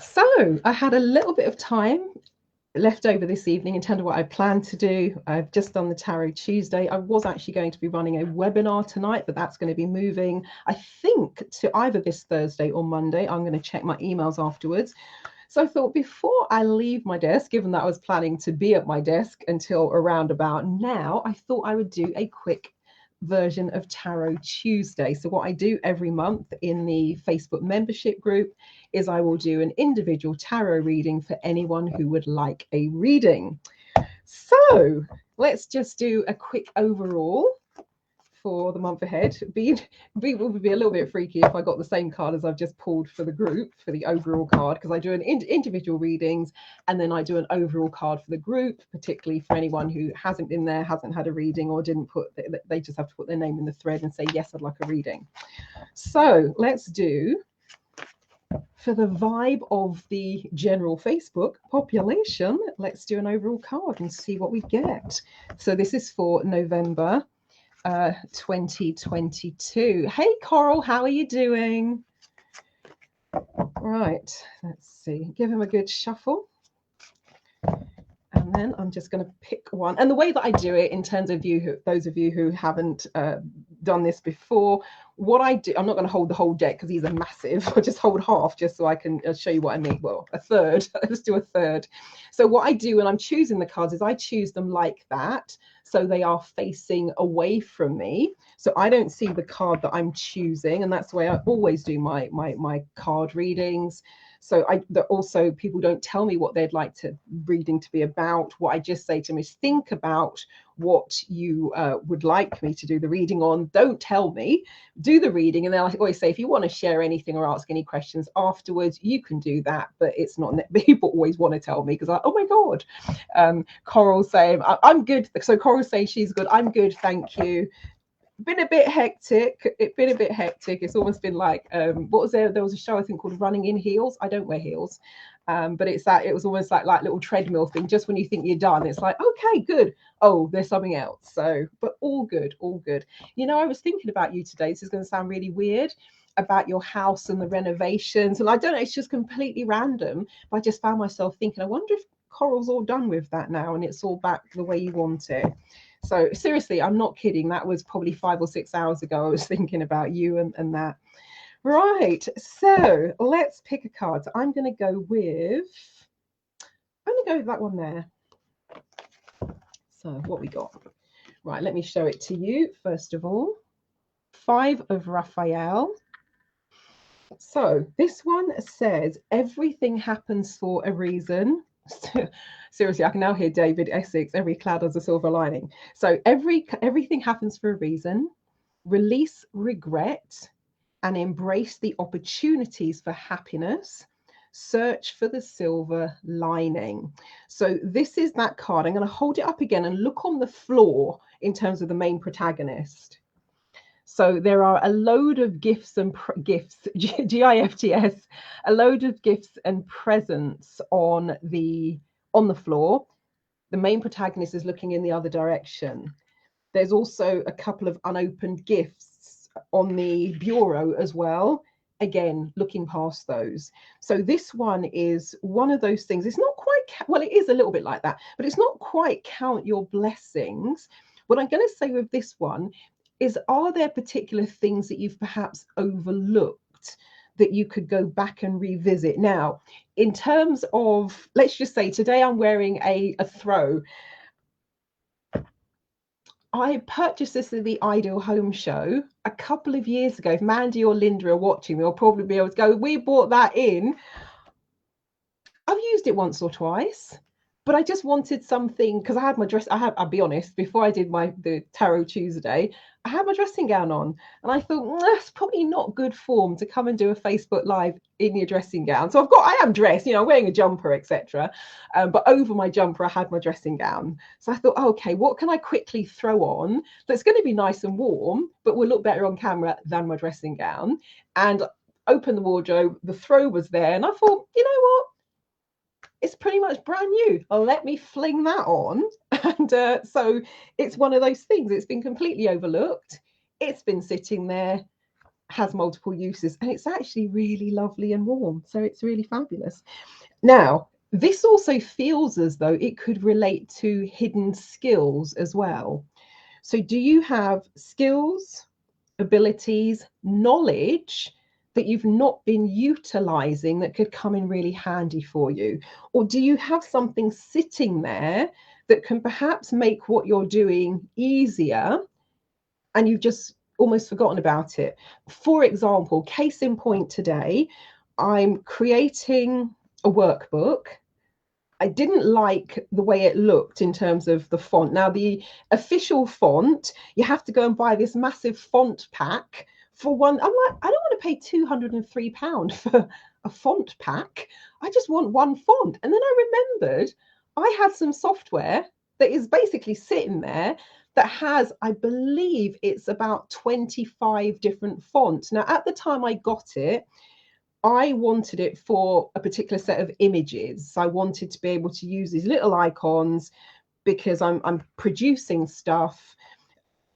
So I had a little bit of time left over this evening in terms of what I planned to do. I've just done the Tarot Tuesday. I was actually going to be running a webinar tonight, but that's going to be moving, I think, to either this Thursday or Monday. I'm going to check my emails afterwards. So I thought before I leave my desk, given that I was planning to be at my desk until around about now, I thought I would do a quick version of Tarot Tuesday. So what I do every month in the Facebook membership group is I will do an individual tarot reading for anyone who would like a reading. So let's just do a quick overall for the month ahead. It would be a little bit freaky if I got the same card as I've just pulled for the group for the overall card, because I do an individual readings and then I do an overall card for the group, particularly for anyone who hasn't been there, hasn't had a reading, or didn't put, they just have to put their name in the thread and say, yes, I'd like a reading. So let's do, for the vibe of the general Facebook population, let's do an overall card and see what we get. So this is for November 2022. Hey Coral, how are you doing? Right, let's see. Give him a good shuffle. And then I'm just going to pick one. And the way that I do it, in terms of those of you who haven't done this before, what I do, I'm not going to hold the whole deck because these are massive. I'll just hold half just so I can show you what I mean. Well, a third. Let's do a third. So what I do when I'm choosing the cards is I choose them like that, so they are facing away from me, so I don't see the card that I'm choosing. And that's the way I always do my card readings. So also, people don't tell me what they'd like to reading to be about. What I just say to them is, think about what you would like me to do the reading on. Don't tell me, do the reading. And then I always say, if you want to share anything or ask any questions afterwards, you can do that. But it's not, people always want to tell me because oh my God. Coral saying, I'm good. So Coral saying she's good. I'm good, thank you. Been a bit hectic. It's been a bit hectic. It's almost been like what was there was a show I think called Running in Heels. I don't wear heels, but it's that it was almost like little treadmill thing. Just when you think you're done, it's like, okay, good. Oh, there's something else. So but all good, all good. I was thinking about you today. This is going to sound really weird, about your house and the renovations, and I don't know, it's just completely random, but I just found myself thinking, I wonder if Coral's all done with that now and it's all back the way you want it. So seriously, I'm not kidding. That was probably 5 or 6 hours ago. I was thinking about you and that. Right. So let's pick a card. So I'm going to go with that one there. So what we got? Right. Let me show it to you first of all. 5 of Raphael. So this one says, everything happens for a reason. Seriously, I can now hear David Essex, every cloud has a silver lining. So everything happens for a reason. Release regret and embrace the opportunities for happiness. Search for the silver lining. So this is that card. I'm going to hold it up again and look on the floor in terms of the main protagonist. So there are a load of gifts, GIFTS, a load of gifts and presents on the floor. The main protagonist is looking in the other direction. There's also a couple of unopened gifts on the bureau as well. Again, looking past those. So this one is one of those things. It's not quite, well, it is a little bit like that, but it's not quite count your blessings. What I'm going to say with this one is, are there particular things that you've perhaps overlooked that you could go back and revisit? Now, in terms of, let's just say today I'm wearing a throw. I purchased this at the Ideal Home Show a couple of years ago. If Mandy or Linda are watching, they'll probably be able to go, we bought that in. I've used it once or twice, but I just wanted something, because I had my dress, I'll be honest, before I did the Tarot Tuesday, I had my dressing gown on, and I thought, that's probably not good form to come and do a Facebook Live in your dressing gown. So I am dressed, wearing a jumper, etc. But over my jumper, I had my dressing gown. So I thought, okay, what can I quickly throw on that's going to be nice and warm, but will look better on camera than my dressing gown? And open the wardrobe, the throw was there, and I thought, you know what? It's pretty much brand new. Let me fling that on. And so it's one of those things. It's been completely overlooked. It's been sitting there. has multiple uses, and it's actually really lovely and warm. So it's really fabulous. Now, this also feels as though it could relate to hidden skills as well. So do you have skills, abilities, knowledge that you've not been utilizing that could come in really handy for you? Or do you have something sitting there that can perhaps make what you're doing easier and you've just almost forgotten about it? For example, case in point today, I'm creating a workbook. I didn't like the way it looked in terms of the font. Now, the official font, you have to go and buy this massive font pack for one. I'm like, I don't want to pay £203 for a font pack. I just want one font. And then I remembered I had some software that is basically sitting there that has, I believe it's about 25 different fonts. Now, at the time I got it, I wanted it for a particular set of images. I wanted to be able to use these little icons because I'm producing stuff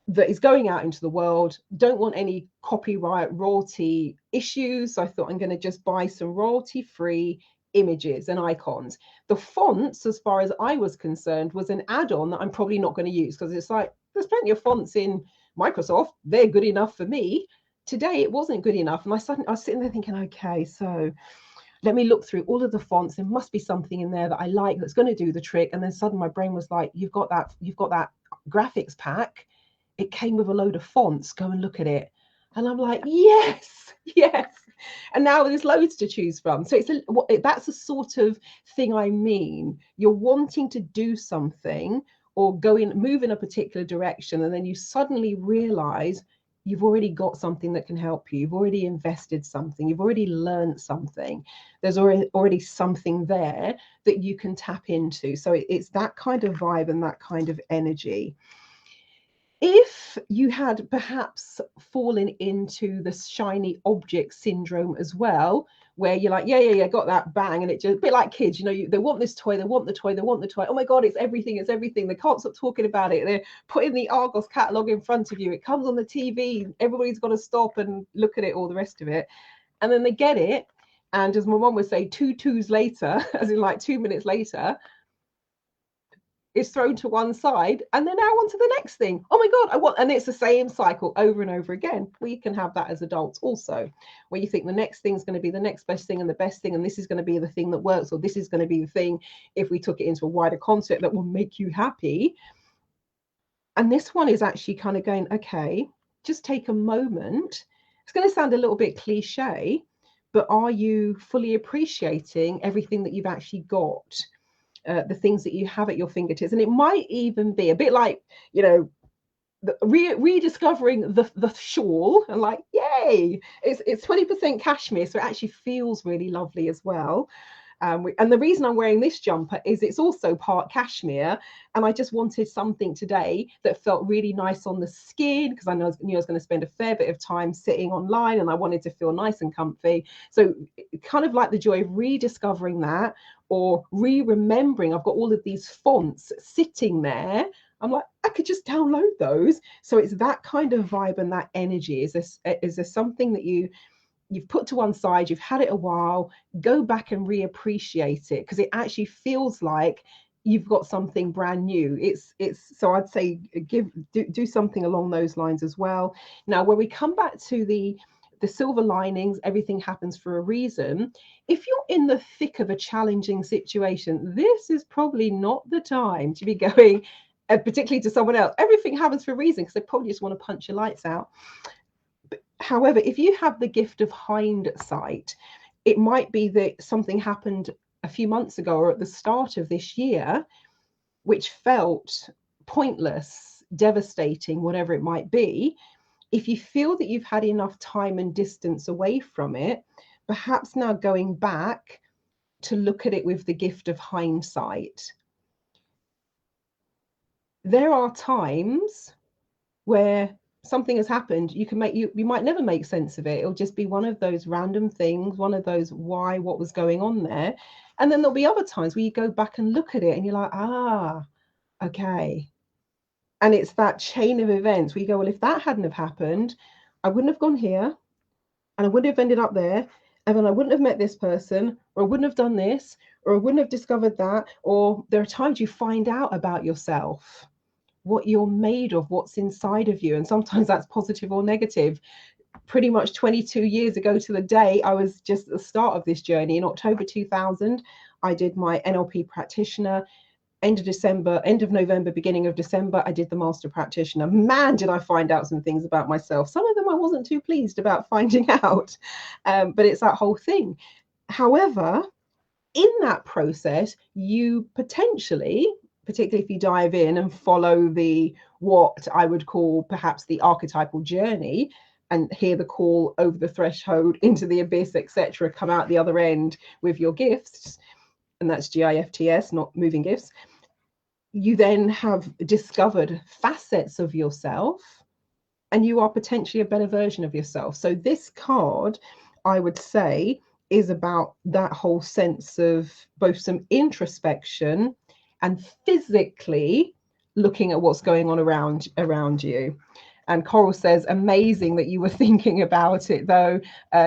that is going out into the world. Don't want any copyright royalty issues. So I thought I'm going to just buy some royalty-free images and icons. The fonts, as far as I was concerned, was an add-on that I'm probably not going to use, because it's like, there's plenty of fonts in Microsoft. They're good enough for me. Today, it wasn't good enough. And I was sitting there thinking, okay, so let me look through all of the fonts. There must be something in there that I like that's going to do the trick. And then suddenly my brain was like, you've got that graphics pack. It came with a load of fonts. Go and look at it. And I'm like, yes, yes. And now there's loads to choose from. So that's a sort of thing I mean. You're wanting to do something or move in a particular direction, and then you suddenly realize you've already got something that can help you. You've already invested something. You've already learned something. There's already something there that you can tap into. So it's that kind of vibe and that kind of energy. If you had perhaps fallen into the shiny object syndrome as well, where you're like, yeah, got that, bang, and it just a bit like kids, they want this toy, they want the toy, they want the toy. Oh my God, it's everything. They can't stop talking about it. They're putting the Argos catalog in front of you. It comes on the TV. Everybody's got to stop and look at it, all the rest of it. And then they get it. And as my mom would say, 2 2s later, as in like 2 minutes later, is thrown to one side, and then now on to the next thing. Oh my God, and it's the same cycle over and over again. We can have that as adults also, where you think the next thing's going to be the next best thing and the best thing, and this is going to be the thing that works, or this is going to be the thing, if we took it into a wider concept, that will make you happy. And this one is actually kind of going, okay, just take a moment. It's going to sound a little bit cliche, but are you fully appreciating everything that you've actually got? The things that you have at your fingertips. And it might even be a bit like, rediscovering the shawl, and like, yay, it's 20% cashmere, so it actually feels really lovely as well. And the reason I'm wearing this jumper is it's also part cashmere, and I just wanted something today that felt really nice on the skin, because I knew I was going to spend a fair bit of time sitting online, and I wanted to feel nice and comfy. So kind of like the joy of rediscovering that, or remembering I've got all of these fonts sitting there. I'm like, I could just download those. So it's that kind of vibe and that energy. Is there something that you've put to one side, you've had it a while, go back and reappreciate it, because it actually feels like you've got something brand new. It's so I'd say do something along those lines as well. Now, when we come back to the silver linings, everything happens for a reason. If you're in the thick of a challenging situation, this is probably not the time to be going, particularly to someone else, everything happens for a reason, because they probably just want to punch your lights out. However, if you have the gift of hindsight, it might be that something happened a few months ago or at the start of this year, which felt pointless, devastating, whatever it might be. If you feel that you've had enough time and distance away from it, perhaps now going back to look at it with the gift of hindsight. There are times where something has happened, you might never make sense of it. It'll just be one of those random things, one of those what was going on there. And then there'll be other times where you go back and look at it and you're like, okay. And it's that chain of events where you go, well, if that hadn't have happened, I wouldn't have gone here, and I wouldn't have ended up there, and then I wouldn't have met this person, or I wouldn't have done this, or I wouldn't have discovered that. Or there are times you find out about yourself, what you're made of, what's inside of you, and sometimes that's positive or negative. Pretty much 22 years ago to the day, I was just at the start of this journey. In October 2000, I did my NLP practitioner. End of November, beginning of December, I did the master practitioner. Man, did I find out some things about myself. Some of them I wasn't too pleased about finding out, but it's that whole thing. However, in that process, you potentially, particularly if you dive in and follow the, what I would call perhaps the archetypal journey, and hear the call over the threshold into the abyss, etc., come out the other end with your gifts, and that's GIFTS, not moving gifts. You then have discovered facets of yourself, and you are potentially a better version of yourself. So this card, I would say, is about that whole sense of both some introspection and physically looking at what's going on around you. And Coral says, amazing that you were thinking about it, though.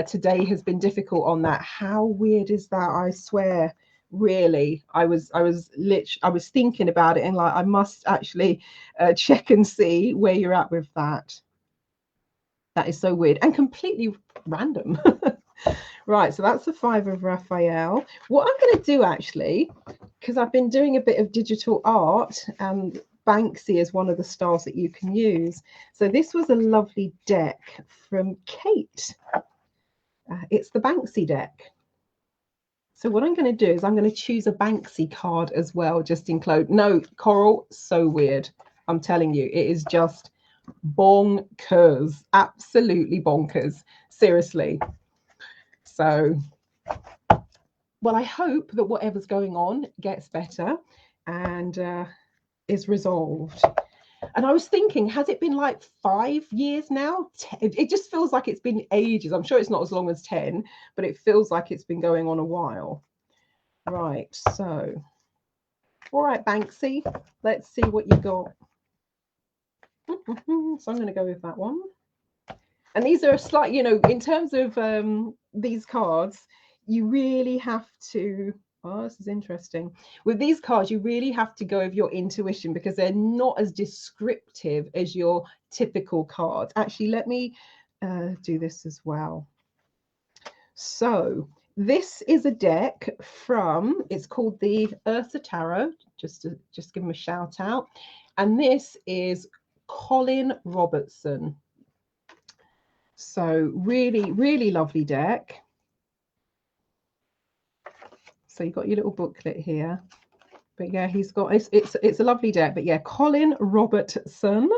Today has been difficult on that. How weird is that? I swear. Really, I was thinking about it, and like, I must actually check and see where you're at with that. That is so weird and completely random. Right, so that's the 5 of Raphael. What I'm going to do, actually, because I've been doing a bit of digital art, and Banksy is one of the styles that you can use. So this was a lovely deck from Kate. It's the Banksy deck. So what I'm going to do is I'm going to choose a Banksy card as well, just in close. No, Coral, so weird. I'm telling you, it is just bonkers, absolutely bonkers, seriously. So, well, I hope that whatever's going on gets better and is resolved. And I was thinking, has it been like 5 years now? It just feels like it's been ages. I'm sure it's not as long as 10, but it feels like it's been going on a while. Right, so, all right, Banksy, let's see what you got. So I'm going to go with that one. And these are a slight, you know, in terms of these cards, you really have to, oh, this is interesting. With these cards, you really have to go with your intuition, because they're not as descriptive as your typical cards. Actually, let me do this as well. So this is a deck from, it's called the Ursa Tarot, just give them a shout out. And this is Colin Robertson. So really, really lovely deck. So you've got your little booklet here. But yeah, he's got, it's a lovely deck. But yeah, Colin Robertson,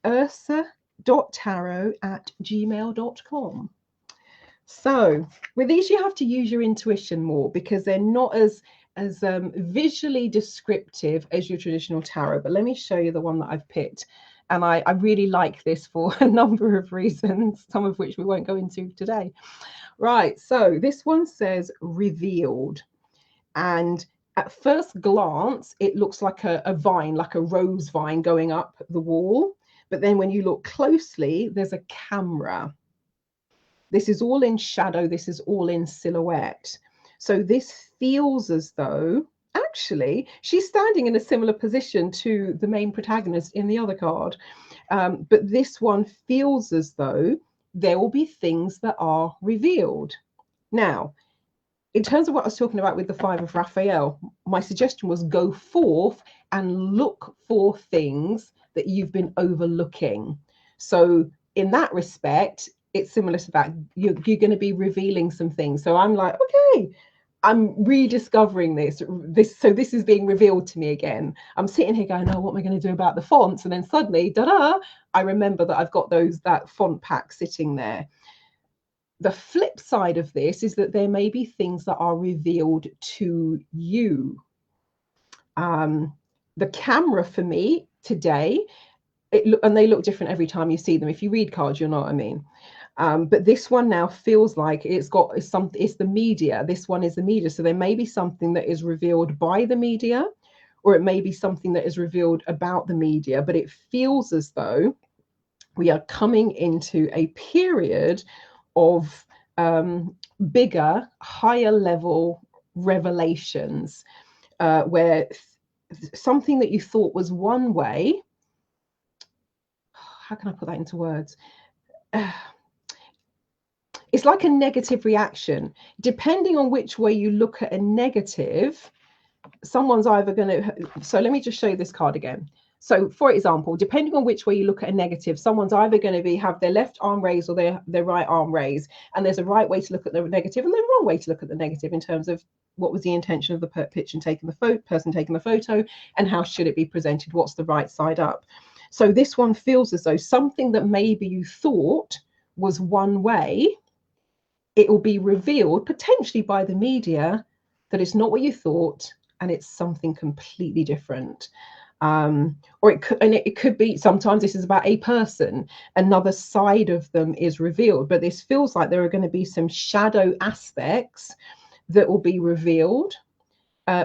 ursa.tarot@gmail.com. So with these, you have to use your intuition more, because they're not as visually descriptive as your traditional tarot. But let me show you the one that I've picked. And I really like this for a number of reasons, some of which we won't go into today. Right, so this one says revealed. And at first glance, it looks like a vine, like a rose vine going up the wall. But then when you look closely, there's a camera. This is all in shadow. This is all in silhouette. So this feels as though, actually, she's standing in a similar position to the main protagonist in the other card. But this one feels as though there will be things that are revealed. Now, in terms of what I was talking about with the 5 of Raphael, my suggestion was go forth and look for things that you've been overlooking. So in that respect, it's similar to that. You're going to be revealing some things. So I'm like, okay, I'm rediscovering this. So this is being revealed to me again. I'm sitting here going, oh, what am I going to do about the fonts? And then suddenly, da-da, I remember that I've got that font pack sitting there. The flip side of this is that there may be things that are revealed to you. The camera for me today, and they look different every time you see them. If you read cards, you'll know what I mean. But this one now feels like it's the media. This one is the media. So there may be something that is revealed by the media, or it may be something that is revealed about the media, but it feels as though we are coming into a period of bigger, higher level revelations, where something that you thought was one way, how can I put that into words? It's like a negative reaction. Depending on which way you look at a negative, someone's either going to, so let me just show you this card again. So for example, depending on which way you look at a negative, someone's either going to have their left arm raised or their right arm raised. And there's a right way to look at the negative and the wrong way to look at the negative in terms of what was the intention of the person taking the photo, and how should it be presented? What's the right side up? So this one feels as though something that maybe you thought was one way, it will be revealed potentially by the media that it's not what you thought and it's something completely different. Or it could be, sometimes this is about a person, another side of them is revealed, but this feels like there are going to be some shadow aspects that will be revealed.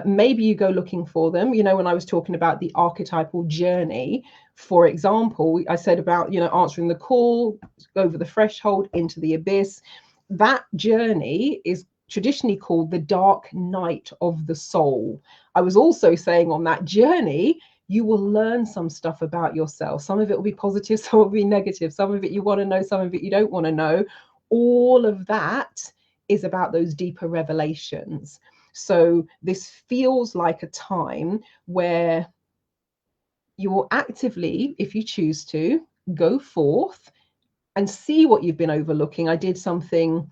Maybe you go looking for them. You know, when I was talking about the archetypal journey, for example, I said about, you know, answering the call, over the threshold into the abyss. That journey is traditionally called the dark night of the soul. I was also saying on that journey, you will learn some stuff about yourself. Some of it will be positive, some will be negative. Some of it you want to know, some of it you don't want to know. All of that is about those deeper revelations. So this feels like a time where you will actively, if you choose to, go forth and see what you've been overlooking. I did something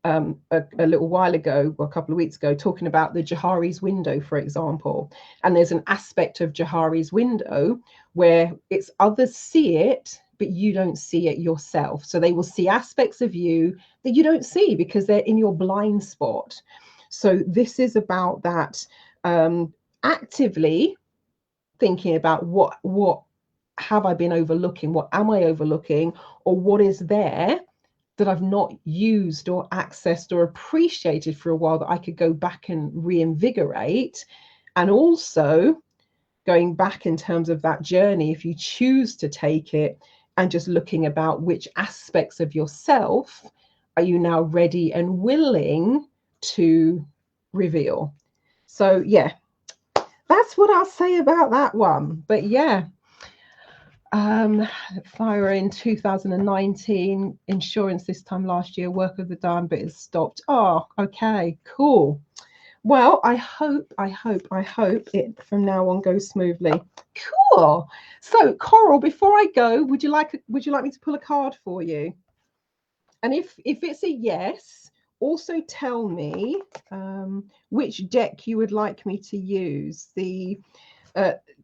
a little while ago, or a couple of weeks ago, talking about the Johari's window, for example. And there's an aspect of Johari's window where it's others see it, but you don't see it yourself. So they will see aspects of you that you don't see because they're in your blind spot. So this is about that, actively thinking about what have I been overlooking? What am I overlooking? Or what is there that I've not used or accessed or appreciated for a while that I could go back and reinvigorate? And also going back in terms of that journey, if you choose to take it, and just looking about which aspects of yourself are you now ready and willing to reveal. So yeah, that's what I'll say about that one. But yeah, fire in 2019, insurance this time last year, work of the dime, but it's stopped. Oh, okay, cool. Well, I hope it from now on goes smoothly. Cool. So Coral, before I go, would you like me to pull a card for you? And if it's a yes, also tell me which deck you would like me to use. The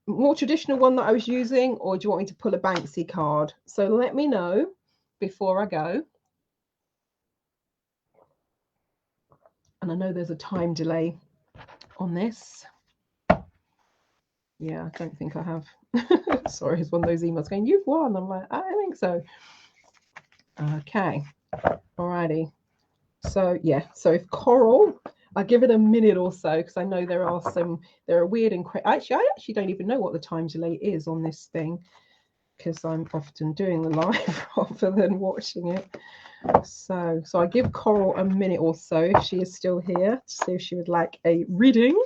more traditional one that I was using, or do you want me to pull a Banksy card? So let me know before I go. And I know there's a time delay on this. Yeah, I don't think I have. Sorry, it's one of those emails going, you've won. I'm like, I think so. Okay. Alrighty. So yeah, so if Coral, I'll give it a minute or so because I know there are weird and I actually don't even know what the time delay is on this thing because I'm often doing the live rather than watching it. So I give Coral a minute or so if she is still here to see if she would like a reading.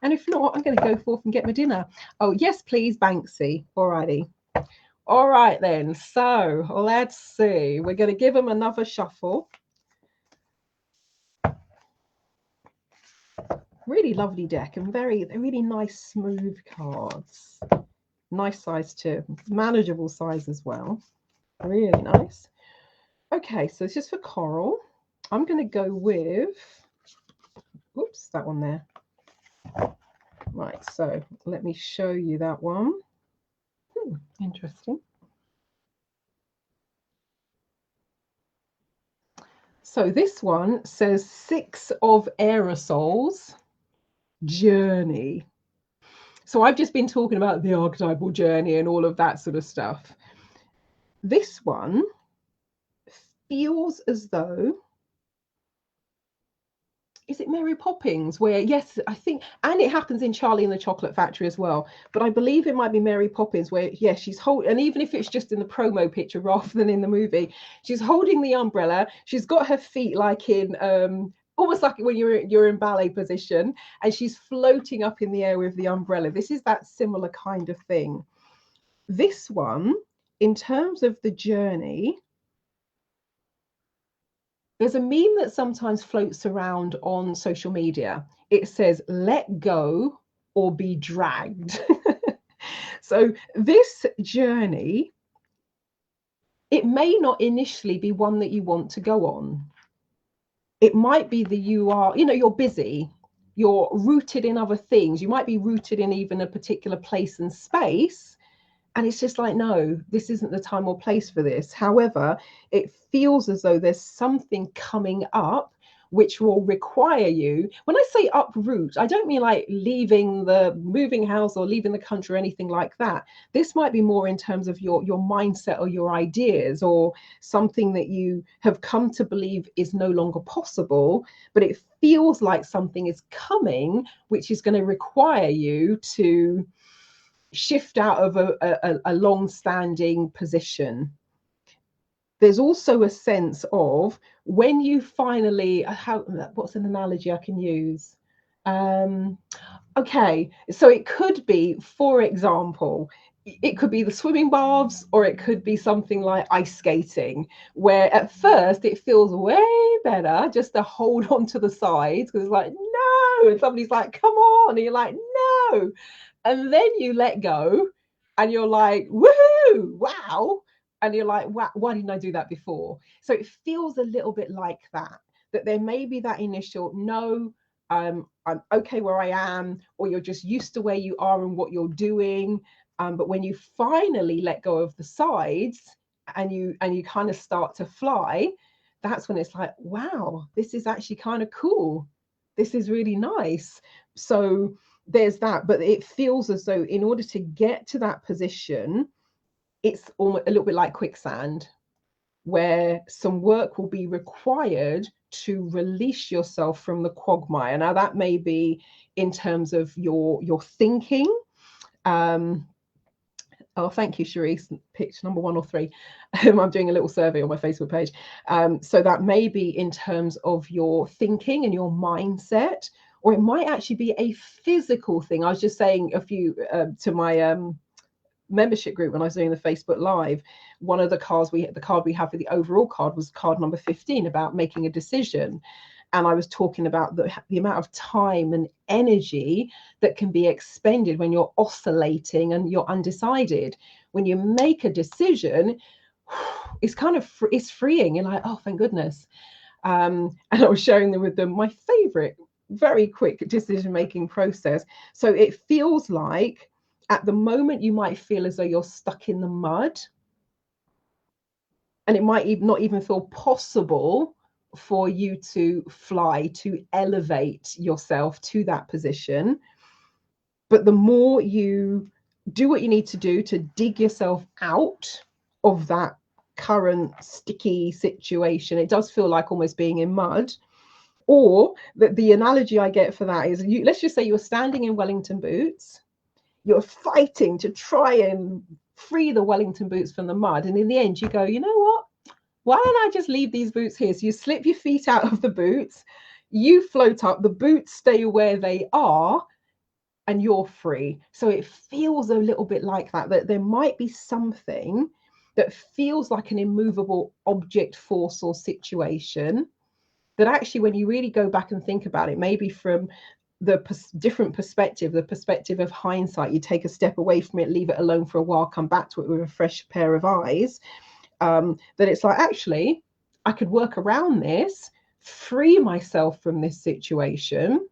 And if not, I'm going to go forth and get my dinner. Oh, yes, please, Banksy. Alrighty. All right, then. So let's see. We're going to give them another shuffle. Really lovely deck and really nice, smooth cards. Nice size too. Manageable size as well. Really nice. Okay, so it's just for Coral. I'm going to go with, oops, that one there. Right, so let me show you that one. Interesting. So this one says 6 of Aerosols, journey. So I've just been talking about the archetypal journey and all of that sort of stuff. This one feels as though is it Mary Poppins, where, yes, I think, and it happens in Charlie and the Chocolate Factory as well, but I believe it might be Mary Poppins, where, yeah, she's holding, and even if it's just in the promo picture rather than in the movie, she's holding the umbrella, she's got her feet like in almost like when you're in ballet position, and she's floating up in the air with the umbrella. This is that similar kind of thing. This one, in terms of the journey, there's a meme that sometimes floats around on social media. It says, let go or be dragged. So this journey, it may not initially be one that you want to go on. It might be that you're busy, you're rooted in other things. You might be rooted in even a particular place and space. And it's just like, no, this isn't the time or place for this. However, it feels as though there's something coming up which will require you. When I say uproot, I don't mean like leaving the moving house or leaving the country or anything like that. This might be more in terms of your mindset or your ideas, or something that you have come to believe is no longer possible, but it feels like something is coming which is going to require you to shift out of a long-standing position. There's also a sense of when you finally, what's an analogy I can use? Okay, so it could be, for example, it could be the swimming baths, or it could be something like ice skating, where at first it feels way better just to hold on to the sides, because it's like, no, and somebody's like, come on, and you're like, no, and then you let go and you're like, woohoo, wow, and you're like, wow, why didn't I do that before? So it feels a little bit like that there may be that initial, no, I'm okay where I am, or you're just used to where you are and what you're doing. But when you finally let go of the sides and you kind of start to fly, that's when it's like, wow, this is actually kind of cool. This is really nice. So there's that, but it feels as though in order to get to that position, it's almost a little bit like quicksand, where some work will be required to release yourself from the quagmire. Now, that may be in terms of your thinking. Oh, thank you, Cherise. Picked number 1 or 3. I'm doing a little survey on my Facebook page. So that may be in terms of your thinking and your mindset, or it might actually be a physical thing. I was just saying a few to my membership group when I was doing the Facebook Live. One of the card we have for the overall card was card number 15, about making a decision. And I was talking about the amount of time and energy that can be expended when you're oscillating and you're undecided. When you make a decision, it's kind of it's freeing. You're like, oh, thank goodness. And I was sharing with them my favorite, very quick decision-making process. So it feels like at the moment you might feel as though you're stuck in the mud, and it might not even feel possible for you to fly, to elevate yourself to that position. But the more you do what you need to do to dig yourself out of that current sticky situation, it does feel like almost being in mud. Or the analogy I get for that is, let's just say you're standing in Wellington boots, you're fighting to try and free the Wellington boots from the mud, and in the end you go, you know what, why don't I just leave these boots here? So you slip your feet out of the boots, you float up, the boots stay where they are, and you're free. So it feels a little bit like that there might be something that feels like an immovable object, force, or situation, that actually, when you really go back and think about it, maybe from the different perspective, the perspective of hindsight, you take a step away from it, leave it alone for a while, come back to it with a fresh pair of eyes, that it's like, actually, I could work around this, free myself from this situation.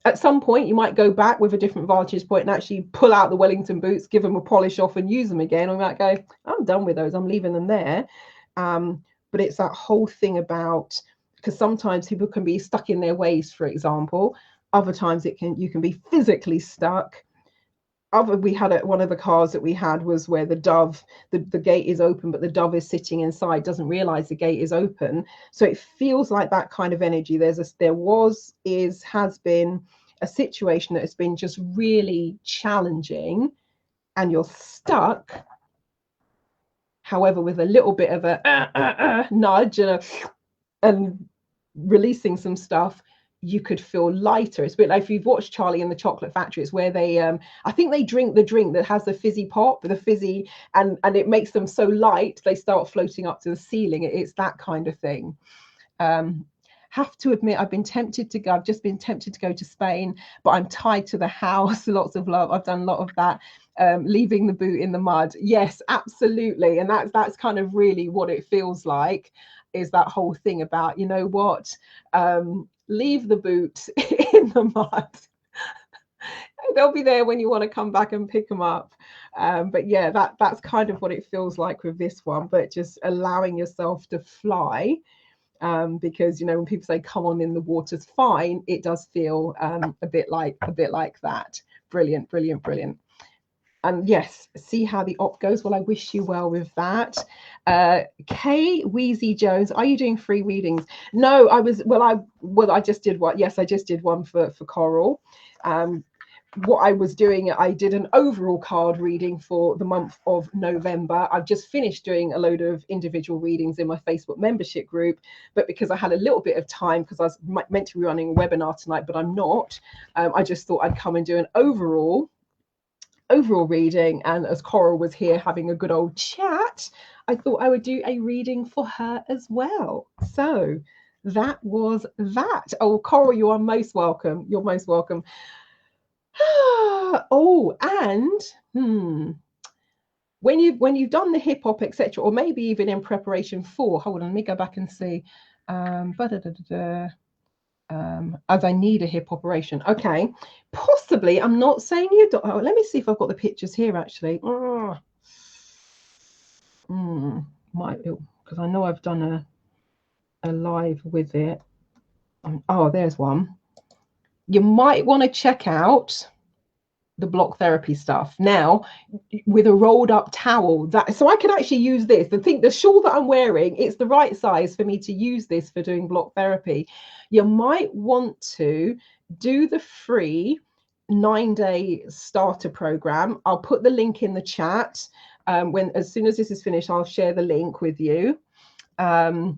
At some point, you might go back with a different vantage point and actually pull out the Wellington boots, give them a polish off and use them again. Or you might go, I'm done with those, I'm leaving them there. But it's that whole thing about, because sometimes people can be stuck in their ways, for example. Other times you can be physically stuck. we had one of the cars that we had was where the dove, the gate is open, but the dove is sitting inside, doesn't realize the gate is open. So it feels like that kind of energy. Has been a situation that has been just really challenging, and you're stuck. However, with a little bit of a nudge and releasing some stuff, you could feel lighter. It's a bit like if you've watched Charlie and the Chocolate Factory. It's where they I think they drink the drink that has the fizzy pop, the fizzy, and it makes them so light they start floating up to the ceiling. It's that kind of thing. Have to admit, I've just been tempted to go to Spain, but I'm tied to the house. Lots of love. I've done a lot of that. Leaving the boot in the mud. Yes, absolutely. And that's kind of really what it feels like, is that whole thing about, you know what, leave the boot in the mud. They'll be there when you want to come back and pick them up. But yeah, that's kind of what it feels like with this one, but just allowing yourself to fly. Because, you know, when people say come on in, the water's fine, it does feel a bit like that. Brilliant, brilliant, brilliant. And yes, see how the op goes. Well, I wish you well with that. Kay Wheezy Jones, are you doing free readings? No, I just did one. Yes, I just did one for Coral. What I was doing, I did an overall card reading for the month of November. I've just finished doing a load of individual readings in my Facebook membership group, but because I had a little bit of time, because I was meant to be running a webinar tonight, but I'm not, I just thought I'd come and do an overall reading. And as Coral was here having a good old chat, I thought I would do a reading for her as well. So that was that. Oh, Coral, you are most welcome. You're most welcome. Oh, and when you've done the hip hop, etc., or maybe even in preparation for, hold on, let me go back and see. As I need a hip operation. Okay, possibly. I'm not saying you don't. Oh, let me see if I've got the pictures here actually. Might, because I know I've done a live with it. Oh, there's one. You might want to check out the block therapy stuff now with a rolled up towel, so I can actually use this. The shawl that I'm wearing, it's the right size for me to use this for doing block therapy. You might want to do the free 9-day starter program. I'll put the link in the chat. As soon as this is finished, I'll share the link with you. I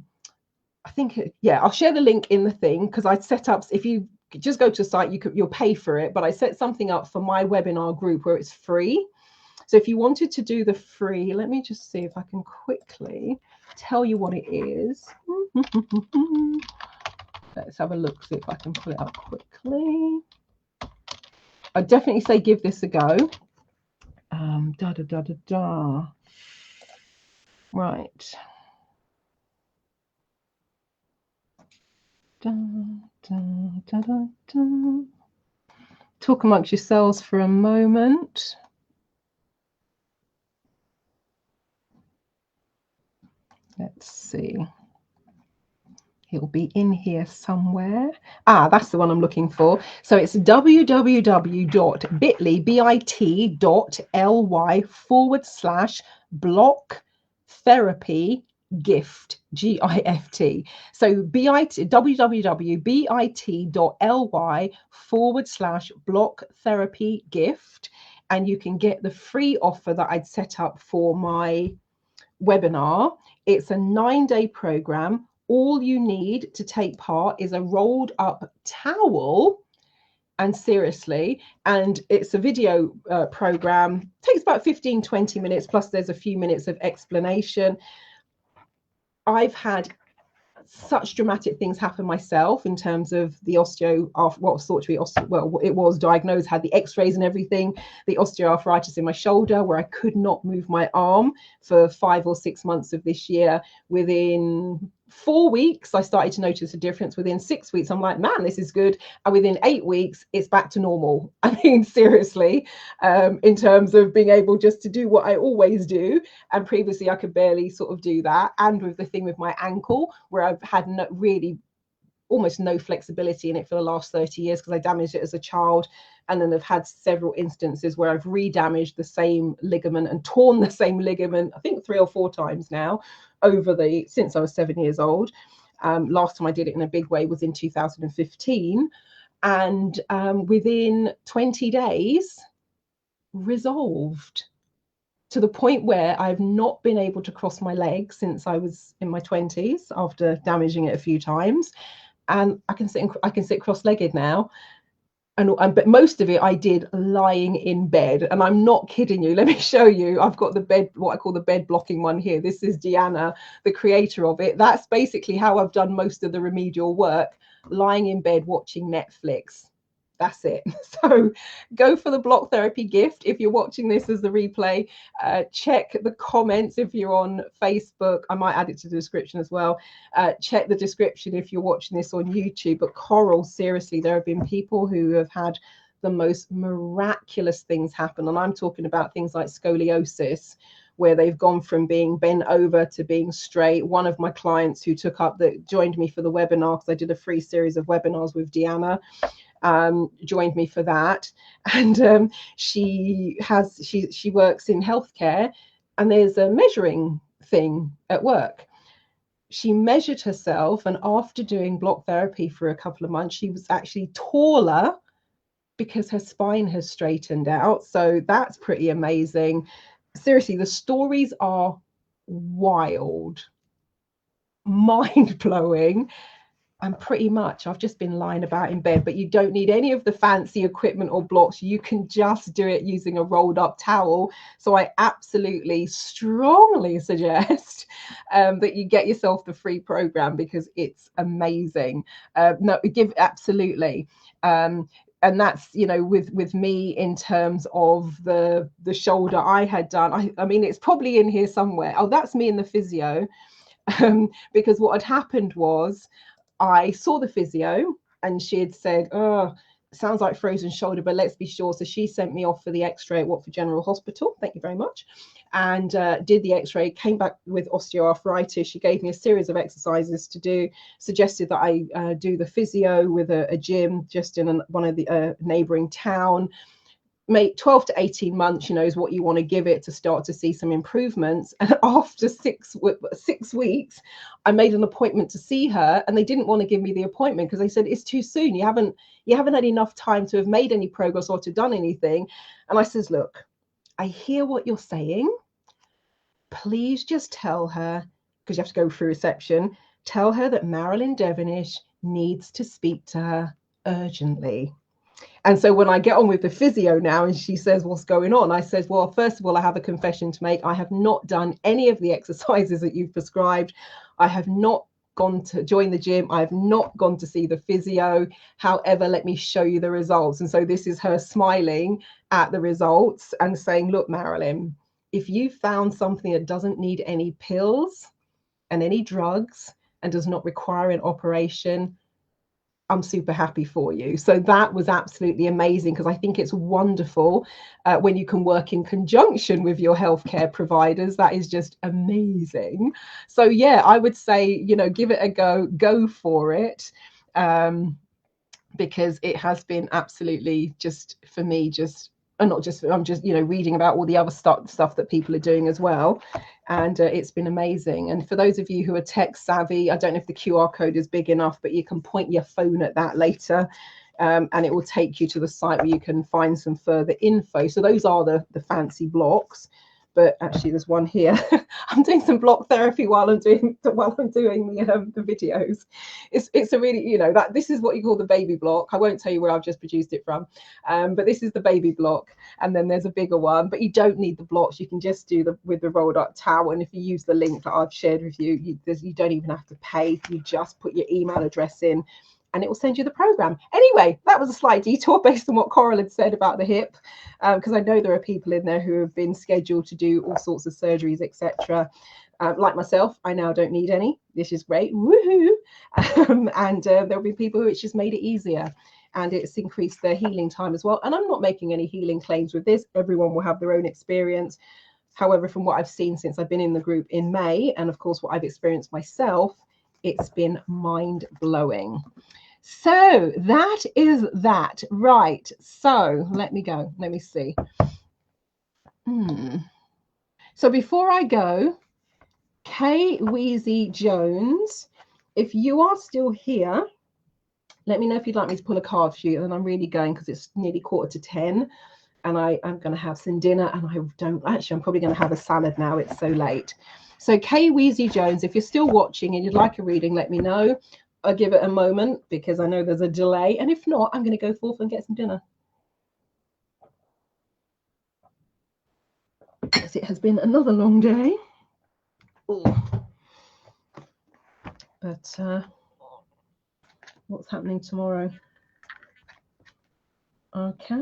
think, yeah, I'll share the link in the thing, because I set up, if you just go to a site, you'll pay for it, but I set something up for my webinar group where it's free. So if you wanted to do the free, let me just see if I can quickly tell you what it is. Let's have a look, see if I can pull it up quickly. I definitely say give this a go. Right. Talk amongst yourselves for a moment. Let's see. It'll be in here somewhere. That's the one I'm looking for. So it's www.bit.ly/block therapy gift, GIFT. So www.bit.ly/block therapy gift, and you can get the free offer that I'd set up for my webinar. It's a 9-day program. All you need to take part is a rolled up towel, and seriously, and it's a video program. It takes about 15-20 minutes, plus there's a few minutes of explanation. I've had such dramatic things happen myself in terms of the what was thought to be it was diagnosed, had the x-rays and everything, the osteoarthritis in my shoulder, where I could not move my arm for 5 or 6 months of this year. Within 4 weeks, I started to notice a difference. Within 6 weeks, I'm like, man, this is good. And within 8 weeks, it's back to normal. I mean, seriously, in terms of being able just to do what I always do. And previously, I could barely sort of do that. And with the thing with my ankle, where I've had really almost no flexibility in it for the last 30 years because I damaged it as a child. And then I've had several instances where I've re-damaged the same ligament and torn the same ligament, I think 3 or 4 times now since I was 7 years old. Last time I did it in a big way was in 2015. And within 20 days, resolved, to the point where I've not been able to cross my legs since I was in my 20s after damaging it a few times. And I can sit cross-legged now. But most of it I did lying in bed, and I'm not kidding you. Let me show you. I've got the bed, what I call the bed blocking one here. This is Deanna, the creator of it. That's basically how I've done most of the remedial work, lying in bed watching Netflix. That's it. So go for the block therapy gift. If you're watching this as the replay, check the comments. If you're on Facebook, I might add it to the description as well. Check the description if you're watching this on YouTube. But Coral, seriously, there have been people who have had the most miraculous things happen. And I'm talking about things like scoliosis, where they've gone from being bent over to being straight. One of my clients who joined me for the webinar, because I did a free series of webinars with Deanna, joined me for that, and she works in healthcare, and there's a measuring thing at work. She measured herself, and after doing block therapy for a couple of months, she was actually taller because her spine has straightened out. So that's pretty amazing. Seriously, the stories are wild, mind-blowing. And pretty much I've just been lying about in bed, but you don't need any of the fancy equipment or blocks. You can just do it using a rolled up towel. So I absolutely strongly suggest that you get yourself the free program, because it's amazing. Absolutely. And that's, with me, in terms of the shoulder I had done. I mean, it's probably in here somewhere. Oh, that's me in the physio. Because what had happened was, I saw the physio and she had said, oh, sounds like frozen shoulder, but let's be sure. So she sent me off for the x-ray at Watford General Hospital. Thank you very much. And did the x-ray, came back with osteoarthritis. She gave me a series of exercises to do, suggested that I do the physio with a gym just in one of the neighboring town. 12 to 18 months, is what you want to give it to start to see some improvements. And after 6 weeks, I made an appointment to see her, and they didn't want to give me the appointment because they said it's too soon. You haven't had enough time to have made any progress or to done anything. And I says, look, I hear what you're saying. Please just tell her, because you have to go through reception, tell her that Marilyn Devonish needs to speak to her urgently. And so when I get on with the physio now and she says, what's going on? I said, well, first of all, I have a confession to make. I have not done any of the exercises that you've prescribed. I have not gone to join the gym. I have not gone to see the physio. However, let me show you the results. And so this is her smiling at the results and saying, look, Marilyn, if you found something that doesn't need any pills and any drugs and does not require an operation, I'm super happy for you. So that was absolutely amazing, because I think it's wonderful when you can work in conjunction with your healthcare providers. That is just amazing. So yeah, I would say, give it a go for it, because it has been absolutely, just for me, and not just, I'm just, reading about all the other stuff that people are doing as well. And it's been amazing. And for those of you who are tech savvy, I don't know if the QR code is big enough, but you can point your phone at that later, and it will take you to the site where you can find some further info. So those are the fancy blocks. But actually, there's one here. I'm doing some block therapy while I'm doing the videos. It's a really, this is what you call the baby block. I won't tell you where I've just produced it from, but this is the baby block, and then there's a bigger one. But you don't need the blocks. You can just do with the rolled up towel. And if you use the link that I've shared with you, you don't even have to pay. You just put your email address in, and it will send you the program. Anyway, that was a slight detour based on what Coral had said about the hip, because I know there are people in there who have been scheduled to do all sorts of surgeries, etc. Like myself, I now don't need any. This is great. Woohoo! And there'll be people who it's just made it easier, and it's increased their healing time as well. And I'm not making any healing claims with this. Everyone will have their own experience. However, from what I've seen since I've been in the group in May, and of course what I've experienced myself, it's been mind-blowing. So that is that. Right. So let me go. Let me see. So before I go, Kay Weezy Jones, if you are still here, let me know if you'd like me to pull a card for you. And I'm really going because it's nearly 9:45 and I'm going to have some dinner, and I'm probably going to have a salad now. It's so late. So Kay Weezy Jones, if you're still watching and you'd like a reading, let me know. I'll give it a moment because I know there's a delay. And if not, I'm going to go forth and get some dinner. Because it has been another long day. Ooh. But what's happening tomorrow? Okay.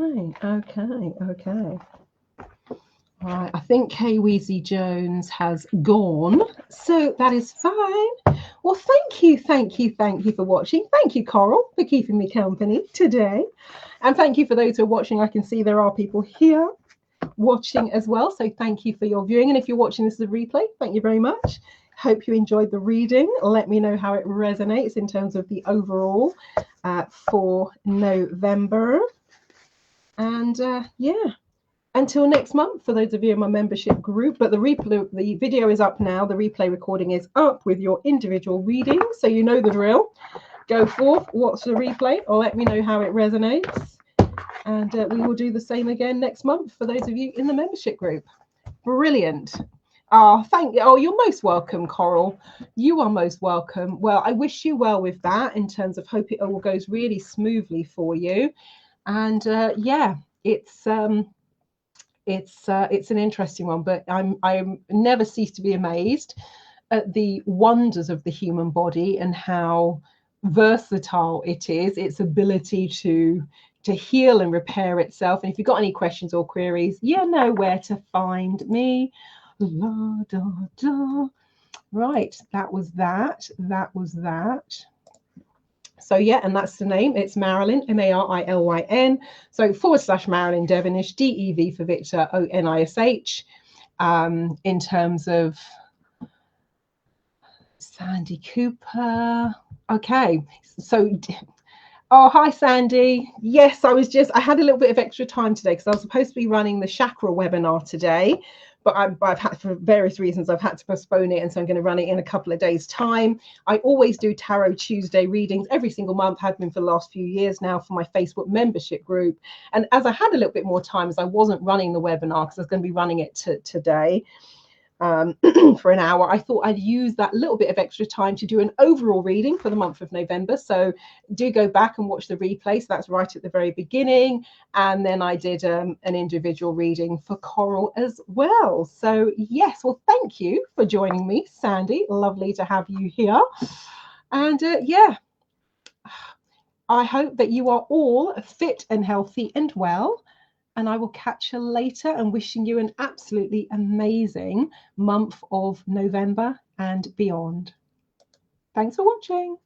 All right, I think Kay Weezy Jones has gone, so that is fine. Well, thank you for watching. Thank you, Coral, for keeping me company today. And thank you for those who are watching. I can see there are people here watching as well, so thank you for your viewing. And if you're watching this as a replay, thank you very much. Hope you enjoyed the reading. Let me know how it resonates in terms of the overall for November. And yeah, until next month, for those of you in my membership group. But the video is up now. The replay recording is up with your individual readings, so you know the drill. Go forth, watch the replay, or let me know how it resonates. And we will do the same again next month for those of you in the membership group. Brilliant. Thank you. Oh, you're most welcome, Coral. You are most welcome. Well, I wish you well with that, in terms of hope it all goes really smoothly for you. And yeah, it's an interesting one, but I never cease to be amazed at the wonders of the human body and how versatile it is, its ability to heal and repair itself. And if you've got any questions or queries, you know where to find me. La, da, da. Right, that was that. So yeah, and that's the name. It's Marilyn, Marilyn. So / Marilyn Devonish, DEV for Victor, ONISH. In terms of Sandy Cooper. Okay, so oh, hi Sandy. Yes, I had a little bit of extra time today because I was supposed to be running the chakra webinar today, but I've had, for various reasons, I've had to postpone it, and so I'm going to run it in a couple of days' time. I always do Tarot Tuesday readings every single month, have been for the last few years now, for my Facebook membership group. And as I had a little bit more time, as I wasn't running the webinar because I was going to be running it today, for an hour, I thought I'd use that little bit of extra time to do an overall reading for the month of November. So do go back and watch the replay. So that's right at the very beginning. And then I did an individual reading for Coral as well. So yes, well, thank you for joining me, Sandy. Lovely to have you here. And yeah, I hope that you are all fit and healthy and well. And I will catch you later, and wishing you an absolutely amazing month of November and beyond. Thanks for watching.